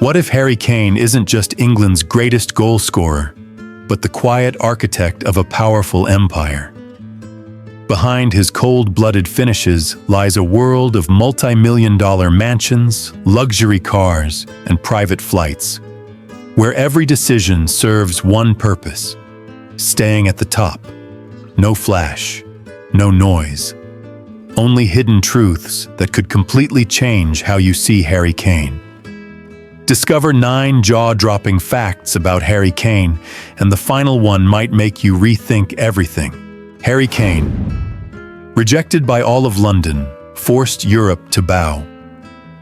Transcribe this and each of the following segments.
What if Harry Kane isn't just England's greatest goal scorer, but the quiet architect of a powerful empire? Behind his cold-blooded finishes lies a world of multi-million-dollar mansions, luxury cars, and private flights, where every decision serves one purpose: staying at the top. No flash, no noise, only hidden truths that could completely change how you see Harry Kane. Discover 9 jaw-dropping facts about Harry Kane, and the final one might make you rethink everything. Harry Kane, rejected by all of London, forced Europe to bow.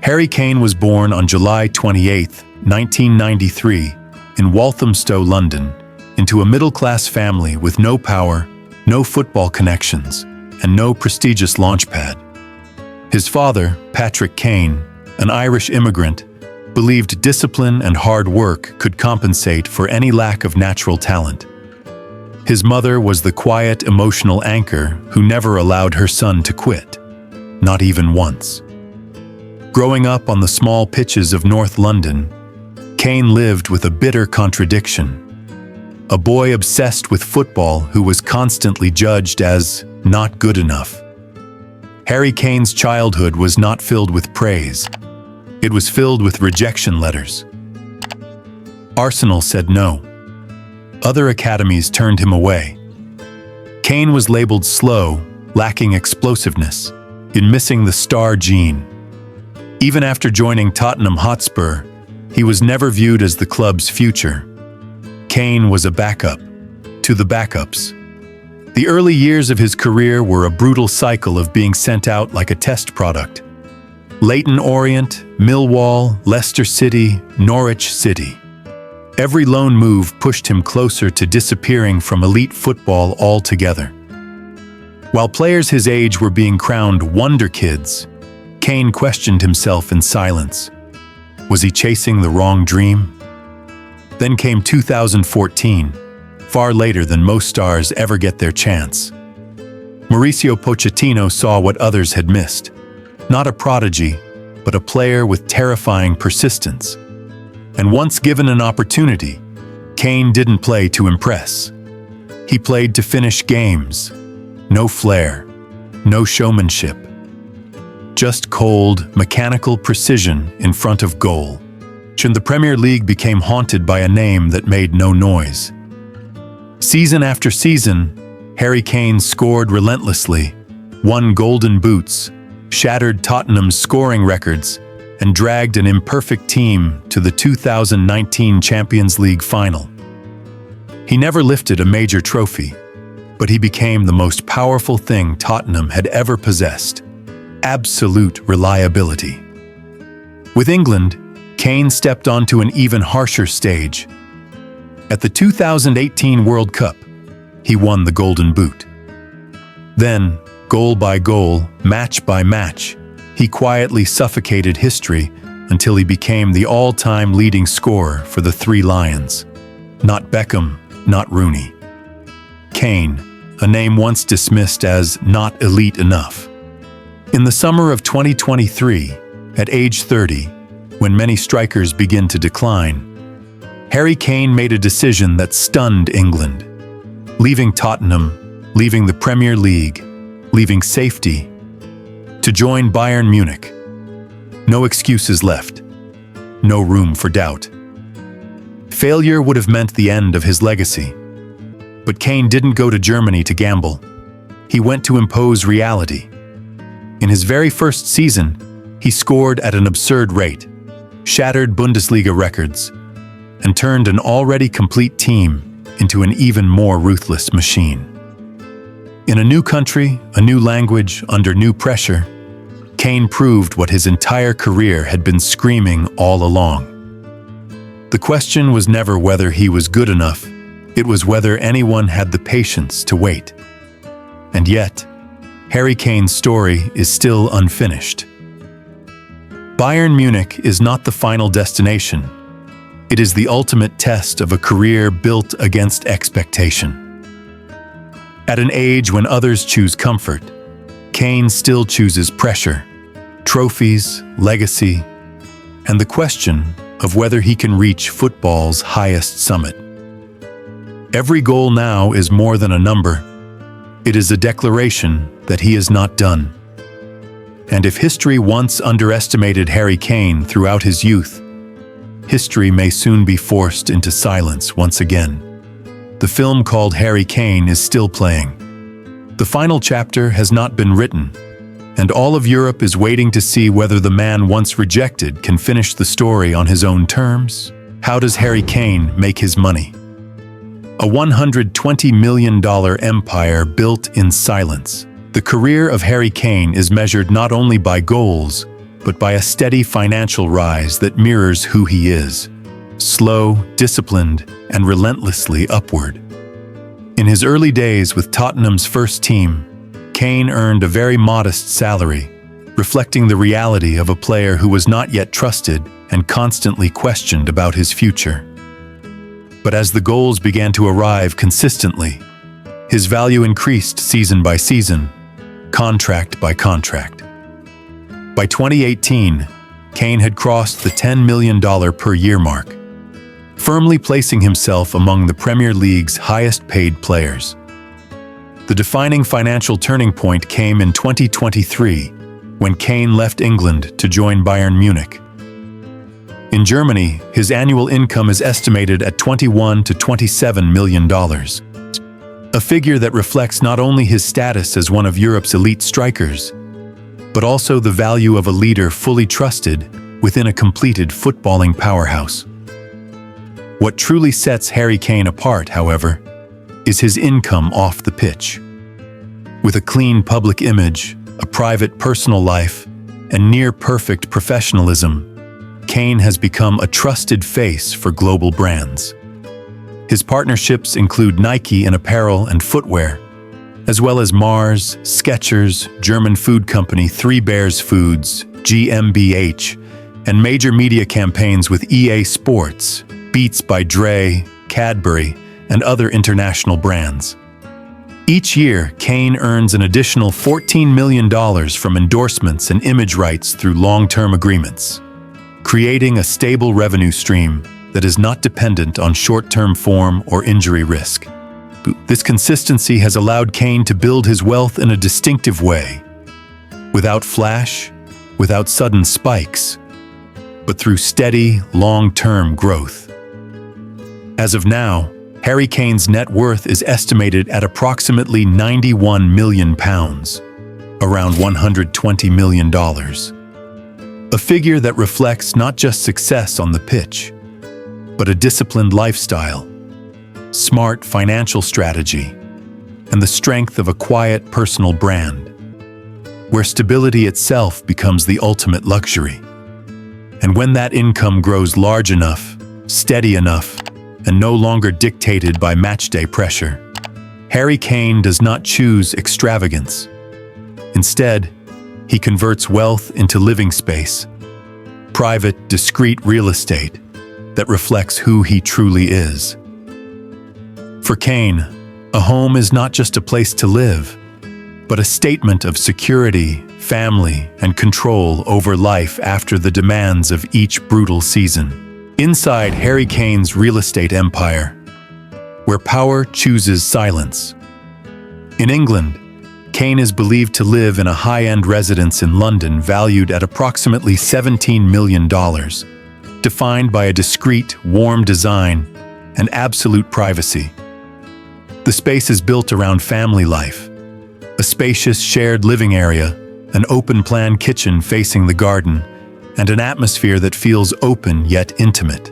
Harry Kane was born on July 28, 1993, in Walthamstow, London, into a middle-class family with no power, no football connections, and no prestigious launchpad. His father, Patrick Kane, an Irish immigrant, believed discipline and hard work could compensate for any lack of natural talent. His mother was the quiet, emotional anchor who never allowed her son to quit, not even once. Growing up on the small pitches of North London, Kane lived with a bitter contradiction. A boy obsessed with football who was constantly judged as not good enough. Harry Kane's childhood was not filled with praise. It was filled with rejection letters. Arsenal said no. Other academies turned him away. Kane was labeled slow, lacking explosiveness, in missing the star gene. Even after joining Tottenham Hotspur, he was never viewed as the club's future. Kane was a backup to the backups. The early years of his career were a brutal cycle of being sent out like a test product. Leyton Orient, Millwall, Leicester City, Norwich City. Every loan move pushed him closer to disappearing from elite football altogether. While players his age were being crowned wonder kids, Kane questioned himself in silence. Was he chasing the wrong dream? Then came 2014, far later than most stars ever get their chance. Mauricio Pochettino saw what others had missed. Not a prodigy, but a player with terrifying persistence. And once given an opportunity, Kane didn't play to impress. He played to finish games. No flair, no showmanship. Just cold, mechanical precision in front of goal. And the Premier League became haunted by a name that made no noise. Season after season, Harry Kane scored relentlessly, won golden boots, shattered Tottenham's scoring records, and dragged an imperfect team to the 2019 Champions League final. He never lifted a major trophy, but he became the most powerful thing Tottenham had ever possessed: absolute reliability. With England, Kane stepped onto an even harsher stage. At the 2018 World Cup, he won the Golden Boot. Then, goal by goal, match by match, he quietly suffocated history until he became the all-time leading scorer for the Three Lions. Not Beckham, not Rooney. Kane, a name once dismissed as not elite enough. In the summer of 2023, at age 30, when many strikers begin to decline, Harry Kane made a decision that stunned England. Leaving Tottenham, leaving the Premier League, leaving safety, to join Bayern Munich. No excuses left. No room for doubt. Failure would have meant the end of his legacy. But Kane didn't go to Germany to gamble. He went to impose reality. In his very first season, he scored at an absurd rate, shattered Bundesliga records, and turned an already complete team into an even more ruthless machine. In a new country, a new language, under new pressure, Kane proved what his entire career had been screaming all along. The question was never whether he was good enough, it was whether anyone had the patience to wait. And yet, Harry Kane's story is still unfinished. Bayern Munich is not the final destination. It is the ultimate test of a career built against expectation. At an age when others choose comfort, Kane still chooses pressure, trophies, legacy, and the question of whether he can reach football's highest summit. Every goal now is more than a number. It is a declaration that he is not done. And if history once underestimated Harry Kane throughout his youth, history may soon be forced into silence once again. The film called Harry Kane is still playing. The final chapter has not been written, and all of Europe is waiting to see whether the man once rejected can finish the story on his own terms. How does Harry Kane make his money? A $120 million empire built in silence. The career of Harry Kane is measured not only by goals, but by a steady financial rise that mirrors who he is. Slow, disciplined, and relentlessly upward. In his early days with Tottenham's first team, Kane earned a very modest salary, reflecting the reality of a player who was not yet trusted and constantly questioned about his future. But as the goals began to arrive consistently, his value increased season by season, contract by contract. By 2018, Kane had crossed the $10 million per year mark, firmly placing himself among the Premier League's highest-paid players. The defining financial turning point came in 2023, when Kane left England to join Bayern Munich. In Germany, his annual income is estimated at $21 to $27 million, a figure that reflects not only his status as one of Europe's elite strikers, but also the value of a leader fully trusted within a completed footballing powerhouse. What truly sets Harry Kane apart, however, is his income off the pitch. With a clean public image, a private personal life, and near-perfect professionalism, Kane has become a trusted face for global brands. His partnerships include Nike in apparel and footwear, as well as Mars, Skechers, German food company Three Bears Foods, GmbH, and major media campaigns with EA Sports, Beats by Dre, Cadbury, and other international brands. Each year, Kane earns an additional $14 million from endorsements and image rights through long-term agreements, creating a stable revenue stream that is not dependent on short-term form or injury risk. This consistency has allowed Kane to build his wealth in a distinctive way, without flash, without sudden spikes, but through steady, long-term growth. As of now, Harry Kane's net worth is estimated at approximately £91 million, around $120 million. A figure that reflects not just success on the pitch, but a disciplined lifestyle, smart financial strategy, and the strength of a quiet personal brand, where stability itself becomes the ultimate luxury. And when that income grows large enough, steady enough, and no longer dictated by matchday pressure, Harry Kane does not choose extravagance. Instead, he converts wealth into living space, private, discreet real estate that reflects who he truly is. For Kane, a home is not just a place to live, but a statement of security, family, and control over life after the demands of each brutal season. Inside Harry Kane's real estate empire, where power chooses silence. In England, Kane is believed to live in a high-end residence in London valued at approximately $17 million, defined by a discreet, warm design and absolute privacy. The space is built around family life, a spacious shared living area, an open-plan kitchen facing the garden, and an atmosphere that feels open yet intimate.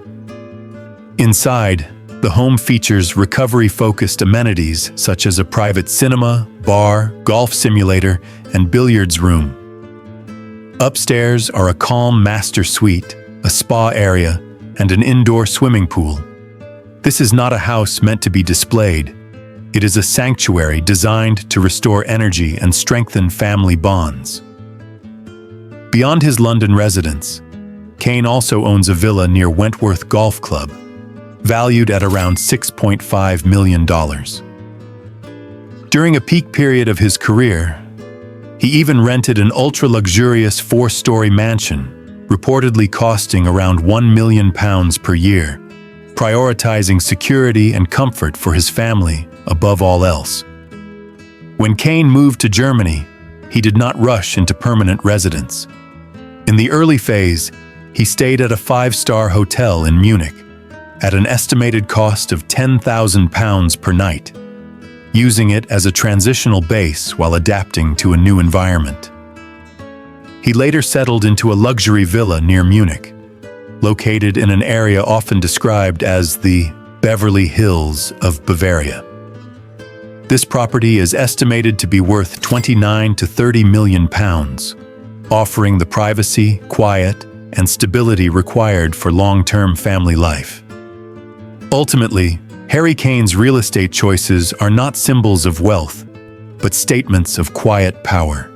Inside, the home features recovery-focused amenities such as a private cinema, bar, golf simulator, and billiards room. Upstairs are a calm master suite, a spa area, and an indoor swimming pool. This is not a house meant to be displayed. It is a sanctuary designed to restore energy and strengthen family bonds. Beyond his London residence, Kane also owns a villa near Wentworth Golf Club, valued at around $6.5 million. During a peak period of his career, he even rented an ultra-luxurious 4-story mansion, reportedly costing around £1 million per year, prioritizing security and comfort for his family above all else. When Kane moved to Germany, he did not rush into permanent residence. In the early phase, he stayed at a 5-star hotel in Munich, at an estimated cost of £10,000 per night, using it as a transitional base while adapting to a new environment. He later settled into a luxury villa near Munich, located in an area often described as the Beverly Hills of Bavaria. This property is estimated to be worth £29 to £30 million, offering the privacy, quiet, and stability required for long-term family life. Ultimately, Harry Kane's real estate choices are not symbols of wealth, but statements of quiet power.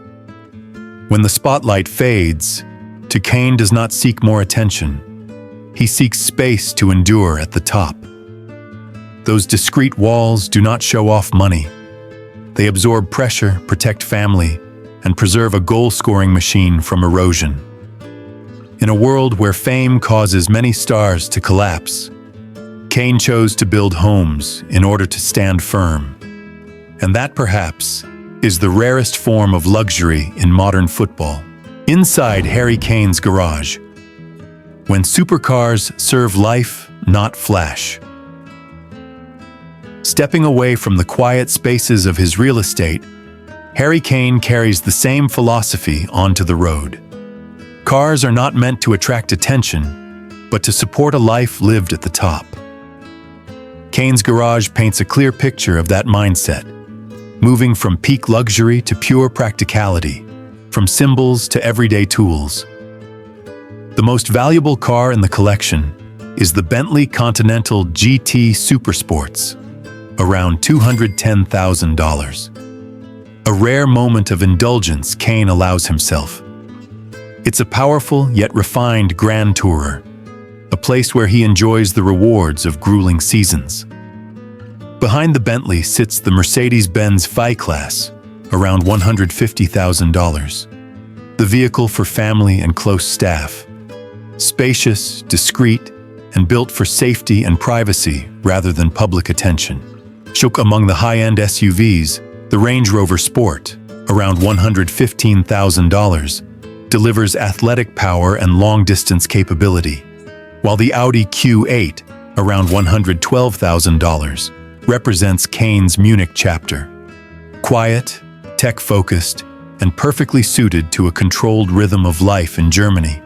When the spotlight fades, Kane does not seek more attention. He seeks space to endure at the top. Those discreet walls do not show off money. They absorb pressure, protect family, and preserve a goal-scoring machine from erosion. In a world where fame causes many stars to collapse, Kane chose to build homes in order to stand firm. And that, perhaps, is the rarest form of luxury in modern football. Inside Harry Kane's garage, when supercars serve life, not flash. Stepping away from the quiet spaces of his real estate, Harry Kane carries the same philosophy onto the road. Cars are not meant to attract attention, but to support a life lived at the top. Kane's garage paints a clear picture of that mindset, moving from peak luxury to pure practicality, from symbols to everyday tools. The most valuable car in the collection is the Bentley Continental GT Supersports, around $210,000. A rare moment of indulgence Kane allows himself. It's a powerful yet refined grand tourer, a place where he enjoys the rewards of grueling seasons. Behind the Bentley sits the Mercedes-Benz Fi-Class, around $150,000. The vehicle for family and close staff. Spacious, discreet, and built for safety and privacy rather than public attention. Shook among the high-end SUVs, the Range Rover Sport, around $115,000, delivers athletic power and long-distance capability, while the Audi Q8, around $112,000, represents Kane's Munich chapter. Quiet, tech-focused, and perfectly suited to a controlled rhythm of life in Germany.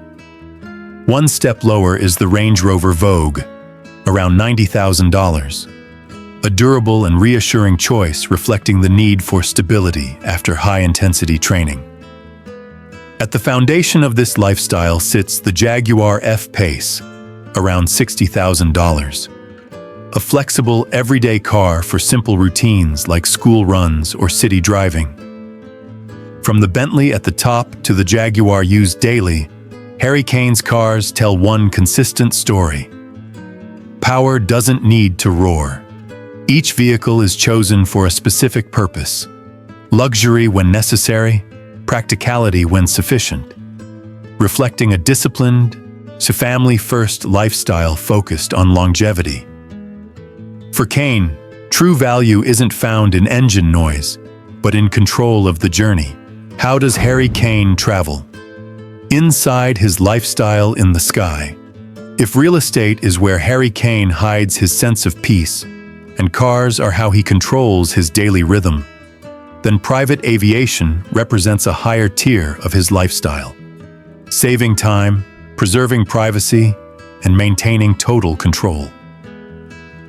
One step lower is the Range Rover Vogue, around $90,000. A durable and reassuring choice reflecting the need for stability after high-intensity training. At the foundation of this lifestyle sits the Jaguar F-Pace, around $60,000. A flexible, everyday car for simple routines like school runs or city driving. From the Bentley at the top to the Jaguar used daily, Harry Kane's cars tell one consistent story. Power doesn't need to roar. Each vehicle is chosen for a specific purpose. Luxury when necessary, practicality when sufficient. Reflecting a disciplined, family-first lifestyle focused on longevity. For Kane, true value isn't found in engine noise, but in control of the journey. How does Harry Kane travel? Inside his lifestyle in the sky. If real estate is where Harry Kane hides his sense of peace, and cars are how he controls his daily rhythm, then private aviation represents a higher tier of his lifestyle. Saving time, preserving privacy, and maintaining total control.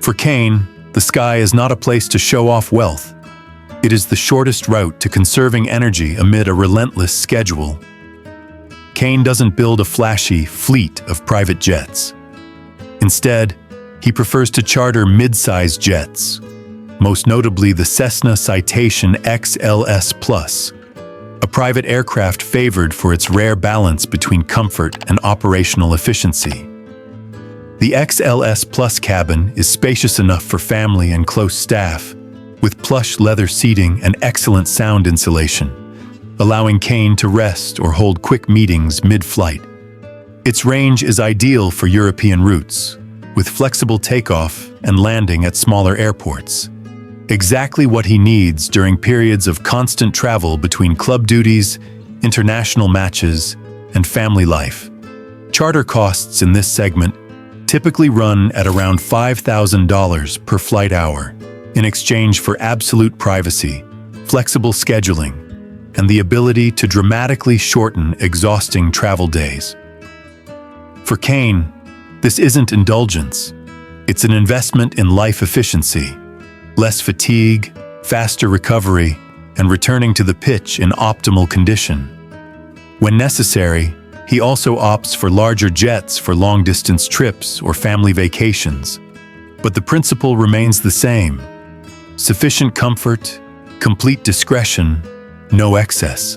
For Kane, the sky is not a place to show off wealth. It is the shortest route to conserving energy amid a relentless schedule. Kane doesn't build a flashy fleet of private jets. Instead, he prefers to charter mid-sized jets, most notably the Cessna Citation XLS Plus, a private aircraft favored for its rare balance between comfort and operational efficiency. The XLS Plus cabin is spacious enough for family and close staff, with plush leather seating and excellent sound insulation, allowing Kane to rest or hold quick meetings mid-flight. Its range is ideal for European routes, with flexible takeoff and landing at smaller airports. Exactly what he needs during periods of constant travel between club duties, international matches, and family life. Charter costs in this segment typically run at around $5,000 per flight hour, in exchange for absolute privacy, flexible scheduling, and the ability to dramatically shorten exhausting travel days. For Kane, this isn't indulgence. It's an investment in life efficiency, less fatigue, faster recovery, and returning to the pitch in optimal condition. When necessary, he also opts for larger jets for long-distance trips or family vacations. But the principle remains the same: sufficient comfort, complete discretion, no excess.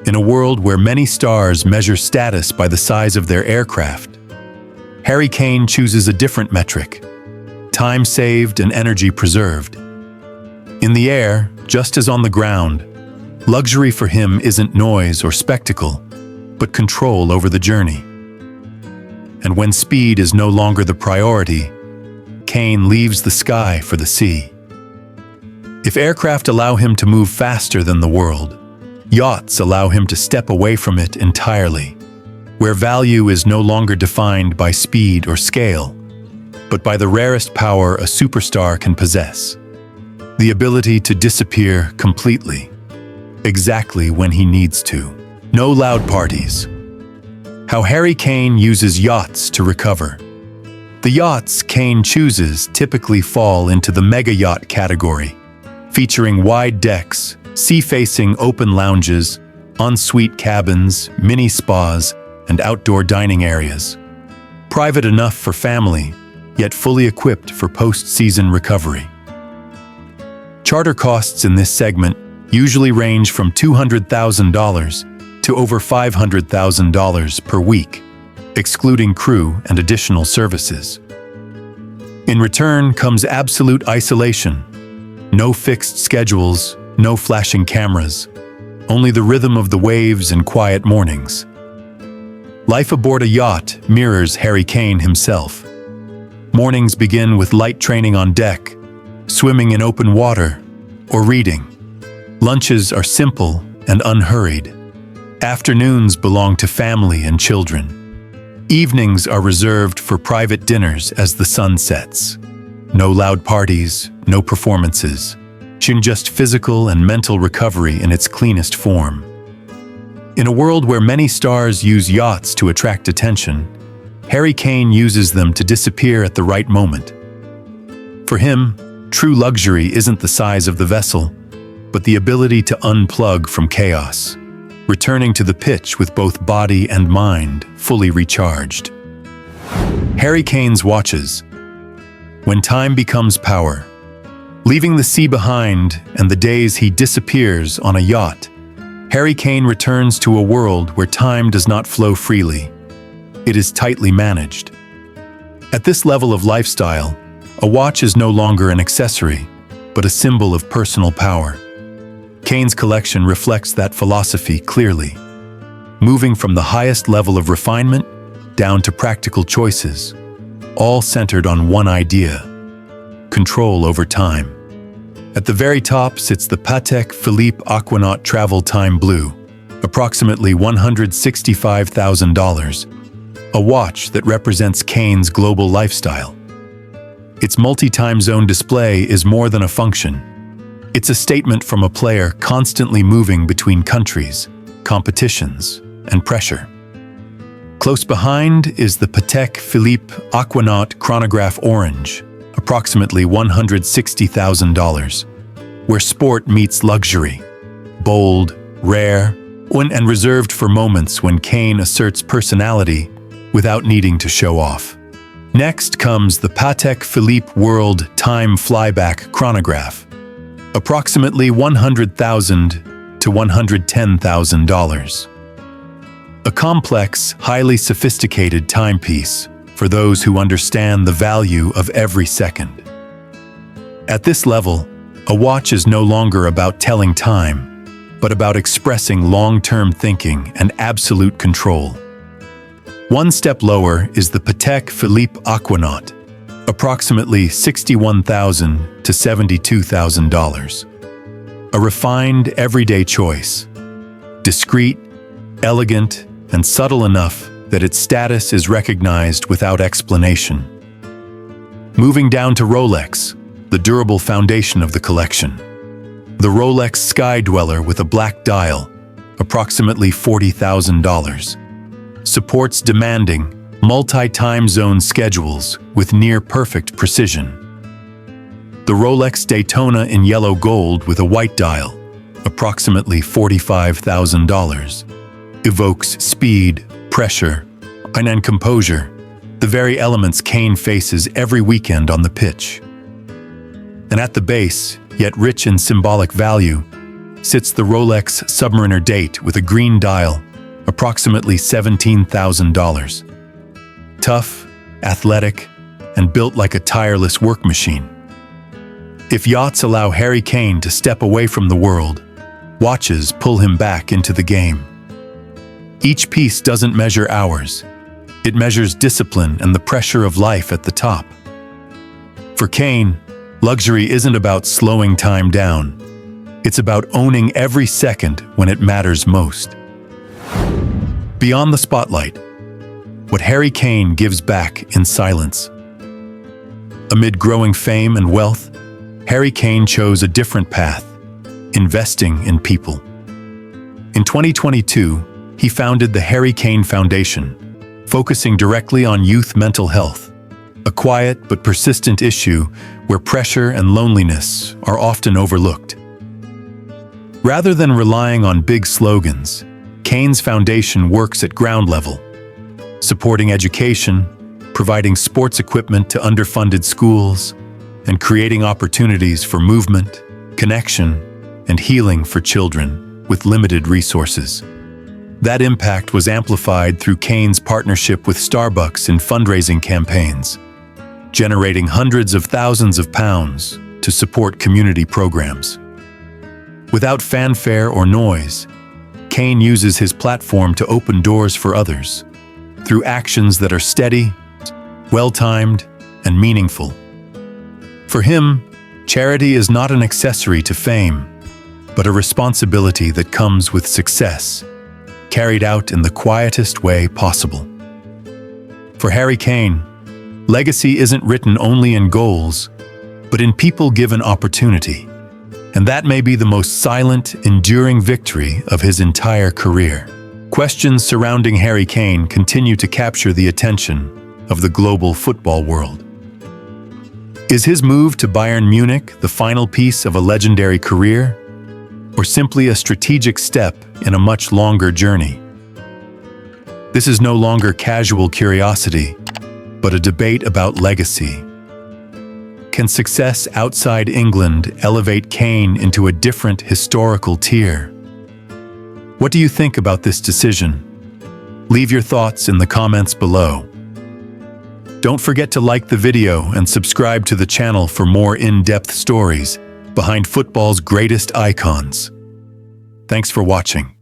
In a world where many stars measure status by the size of their aircraft, Harry Kane chooses a different metric: time saved and energy preserved. In the air, just as on the ground, luxury for him isn't noise or spectacle, but control over the journey. And when speed is no longer the priority, Kane leaves the sky for the sea. If aircraft allow him to move faster than the world, yachts allow him to step away from it entirely, where value is no longer defined by speed or scale, but by the rarest power a superstar can possess: the ability to disappear completely, exactly when he needs to. No loud parties. How Harry Kane uses yachts to recover. The yachts Kane chooses typically fall into the mega yacht category, featuring wide decks, sea-facing open lounges, ensuite cabins, mini spas, and outdoor dining areas. Private enough for family, yet fully equipped for post-season recovery. Charter costs in this segment usually range from $200,000 to over $500,000 per week, excluding crew and additional services. In return comes absolute isolation. No fixed schedules, no flashing cameras, only the rhythm of the waves and quiet mornings. Life aboard a yacht mirrors Harry Kane himself. Mornings begin with light training on deck, swimming in open water, or reading. Lunches are simple and unhurried. Afternoons belong to family and children. Evenings are reserved for private dinners as the sun sets. No loud parties, no performances. Just physical and mental recovery in its cleanest form. In a world where many stars use yachts to attract attention, Harry Kane uses them to disappear at the right moment. For him, true luxury isn't the size of the vessel, but the ability to unplug from chaos, returning to the pitch with both body and mind fully recharged. Harry Kane's watches. When time becomes power. Leaving the sea behind and the days he disappears on a yacht, Harry Kane returns to a world where time does not flow freely. It is tightly managed. At this level of lifestyle, a watch is no longer an accessory, but a symbol of personal power. Kane's collection reflects that philosophy clearly, moving from the highest level of refinement down to practical choices, all centered on one idea: control over time. At the very top sits the Patek Philippe Aquanaut Travel Time Blue, approximately $165,000, a watch that represents Kane's global lifestyle. Its multi-time zone display is more than a function. It's a statement from a player constantly moving between countries, competitions, and pressure. Close behind is the Patek Philippe Aquanaut Chronograph Orange, approximately $160,000, where sport meets luxury, bold, rare, and reserved for moments when Kane asserts personality without needing to show off. Next comes the Patek Philippe World Time Flyback Chronograph, approximately $100,000 to $110,000. A complex, highly sophisticated timepiece for those who understand the value of every second. At this level, a watch is no longer about telling time, but about expressing long-term thinking and absolute control. One step lower is the Patek Philippe Aquanaut, approximately $61,000 to $72,000. A refined, everyday choice. Discreet, elegant, and subtle enough that its status is recognized without explanation. Moving down to Rolex, the durable foundation of the collection. The Rolex Sky Dweller with a black dial, approximately $40,000. Supports demanding, multi-time zone schedules with near-perfect precision. The Rolex Daytona in yellow gold with a white dial, approximately $45,000. Evokes speed, pressure, and composure, the very elements Kane faces every weekend on the pitch. And at the base, yet rich in symbolic value, sits the Rolex Submariner Date with a green dial, approximately $17,000. Tough, athletic, and built like a tireless work machine. If yachts allow Harry Kane to step away from the world, watches pull him back into the game. Each piece doesn't measure hours. It measures discipline and the pressure of life at the top. For Kane, luxury isn't about slowing time down. It's about owning every second when it matters most. Beyond the spotlight, what Harry Kane gives back in silence. Amid growing fame and wealth, Harry Kane chose a different path, investing in people. In 2022, he founded the Harry Kane Foundation, focusing directly on youth mental health, a quiet but persistent issue where pressure and loneliness are often overlooked. Rather than relying on big slogans, Kane's foundation works at ground level, supporting education, providing sports equipment to underfunded schools, and creating opportunities for movement, connection, and healing for children with limited resources. That impact was amplified through Kane's partnership with Starbucks in fundraising campaigns, generating hundreds of thousands of pounds to support community programs. Without fanfare or noise, Kane uses his platform to open doors for others through actions that are steady, well-timed, and meaningful. For him, charity is not an accessory to fame, but a responsibility that comes with success, carried out in the quietest way possible. For Harry Kane, legacy isn't written only in goals, but in people given opportunity. And that may be the most silent, enduring victory of his entire career. Questions surrounding Harry Kane continue to capture the attention of the global football world. Is his move to Bayern Munich the final piece of a legendary career, or simply a strategic step in a much longer journey? This is no longer casual curiosity, but a debate about legacy. Can success outside England elevate Kane into a different historical tier? What do you think about this decision? Leave your thoughts in the comments below. Don't forget to like the video and subscribe to the channel for more in-depth stories behind football's greatest icons. Thanks for watching.